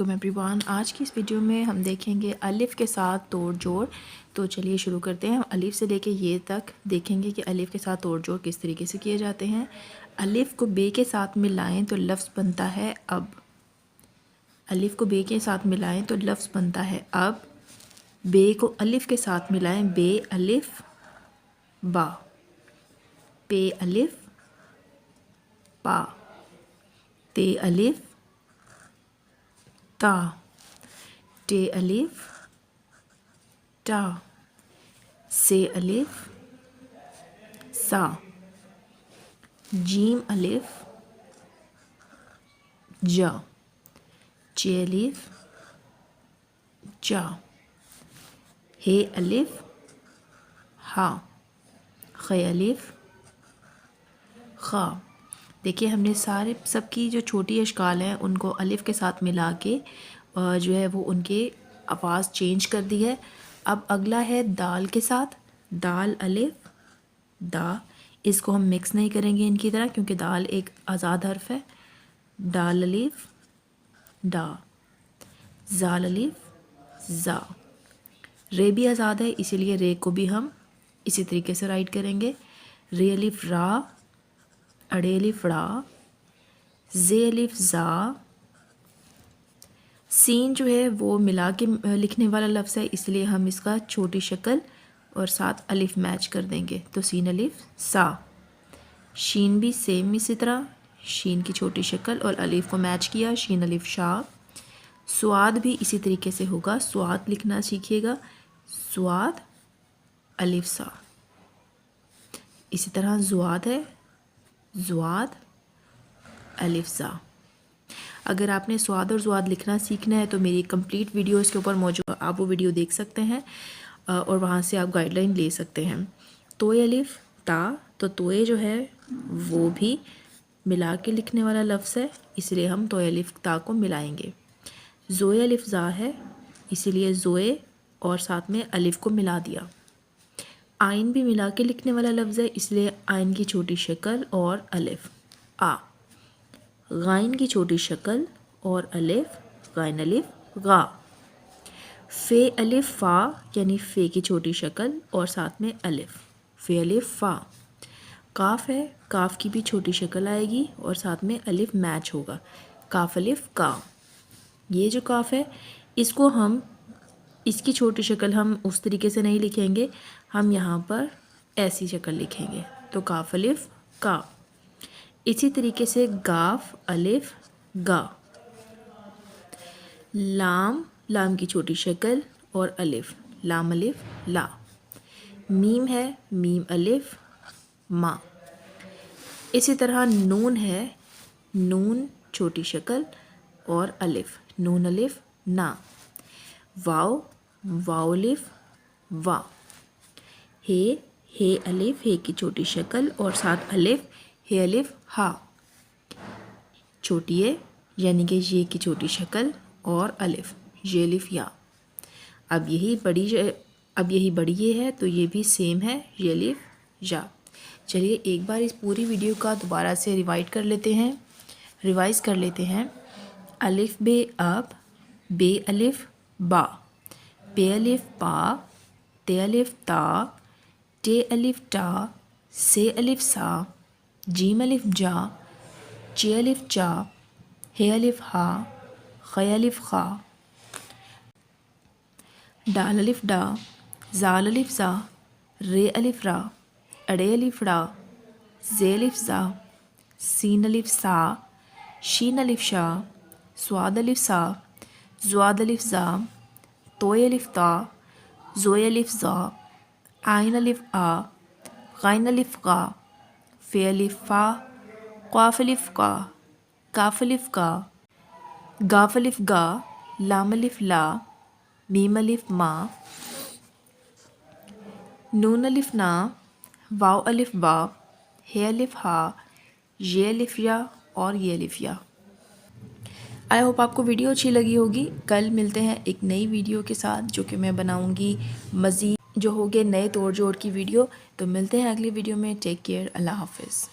Everyone, आज की इस वीडियो में हम देखेंगे अलिफ के साथ तोड़ जोड़। तो चलिए शुरू करते हैं। अलिफ से लेके ये तक देखेंगे कि अलिफ के साथ तोड़ जोड़ किस तरीके से किए जाते हैं। अलिफ को बे के साथ मिलाएं तो लफ्ज़ बनता है अब। अलिफ को बे के साथ मिलाएं तो लफ्ज़ बनता है अब। बे को अलिफ के साथ मिलाएं, बे अलिफ बा, पे अलिफ पा, ते अलिफ ता, टे अलिफ टा, से अलिफ सा, जीम अलिफ जा, चे अलिफ जा, हे अलिफ हा, खे अलिफ खा। देखिए हमने सारे सबकी जो छोटी अशकाल हैं उनको अलिफ के साथ मिला के जो है वो उनके आवाज़ चेंज कर दी है। अब अगला है दाल के साथ। दाल अलिफ दा, इसको हम मिक्स नहीं करेंगे इनकी तरह क्योंकि दाल एक आज़ाद हर्फ है। दाल अलिफ डा, जाल अलिफ जा। रे भी आज़ाद है इसीलिए रे को भी हम इसी तरीके से राइट करेंगे। रे अलिफ रा, अड़े अलिफ रा, जे अलिफ जा। सीन जो है वो मिला के लिखने वाला लफ्ज़ है इसलिए हम इसका छोटी शक्ल और साथ अलिफ मैच कर देंगे तो सीन अलिफ सा। शीन भी सेम इसी तरह, शीन की छोटी शक्ल और अलिफ को मैच किया, शीन अलिफ शाह। स्वाद भी इसी तरीके से होगा, स्वाद लिखना सीखिएगा, स्वाद अलिफ सा। इसी तरह जुआद है, जुआद अलिफ सा। अगर आपने स्वाद और जुआद लिखना सीखना है तो मेरी कंप्लीट वीडियो इसके ऊपर मौजूद, आप वो वीडियो देख सकते हैं और वहाँ से आप गाइडलाइन ले सकते हैं। तोए अलिफ ता, तो तोए जो है वो भी मिला के लिखने वाला लफ्ज़ है इसलिए हम तोए अलिफ ता को मिलाएंगे। ज़ोए अलिफ ज़ा है इसीलिए ज़ोए और साथ में अलिफ को मिला दिया। आइन भी मिला के लिखने वाला लफ्ज़ है इसलिए आइन की छोटी शक्ल और अलिफ आ। गाइन की छोटी शक्ल और अलिफ, गाइन अलिफ गा। फ़े अलिफ फ़ा यानी फ़े की छोटी शक्ल और साथ में अलिफ, फ़े अलिफ फ़ा। काफ है, काफ की भी छोटी शक्ल आएगी और साथ में अलिफ मैच होगा, काफ अलिफ का। ये जो काफ है इसको हम, इसकी छोटी शक्ल हम उस तरीके से नहीं लिखेंगे, हम यहाँ पर ऐसी शक्ल लिखेंगे तो काफ अलिफ का। इसी तरीके से गाफ अलिफ गा। लाम, लाम की छोटी शक्ल और अलिफ, लाम अलिफ ला। मीम है, मीम अलिफ मा। इसी तरह नून है, नून छोटी शक्ल और अलिफ, नून अलिफ ना। वाव, वाव अलिफ वा। हे अलिफ, हे की छोटी शक्ल और साथ अलिफ, हे अलिफ हा। छोटी है यानी कि ये की छोटी शक्ल और अलिफ, ये अलिफ या। अब यही बड़ी ये है तो ये भी सेम है, ये अलिफ या। चलिए एक बार इस पूरी वीडियो का दोबारा से रिवाइज़ कर लेते हैं। अलिफ बे अब, बे अलिफ बा, पे अलिफ पा, ते अलिफ ता, टे अलिफ टा, से अलिफ सा, जीम अलिफ जा, चे अलिफ चा, हे अलिफ हा, खे अलिफ खा। डाल अलिफ डा, जाल अलिफ जा, रे अलिफ रा, अड़े अलिफ रा, जे अलिफ जा, सीन अलिफ सा, शीन अलिफ शा, स्वाद अलिफ सा, जुआद अलिफ जा, तोए अलिफ ता, ज़ोए अलिफ ज़ा, आइन अलिफ आ, गाइन अलिफ गा, फ़े अलिफ फ़ा, क़ाफ़ अलिफ का, काफ़ अलिफ का, गाफ़ अलिफ गा, लाम अलिफ ला, मीम अलिफ मा, नून अलिफ ना, वाव अलिफ बा, हे अलिफ हा, ये अलिफ या और ये अलिफ या। आई होप आपको वीडियो अच्छी लगी होगी। कल मिलते हैं एक नई वीडियो के साथ जो कि मैं बनाऊंगी मज़ीद जो होंगे नए तोड़ जोड़ की वीडियो। तो मिलते हैं अगली वीडियो में। टेक केयर, अल्लाह हाफिज़।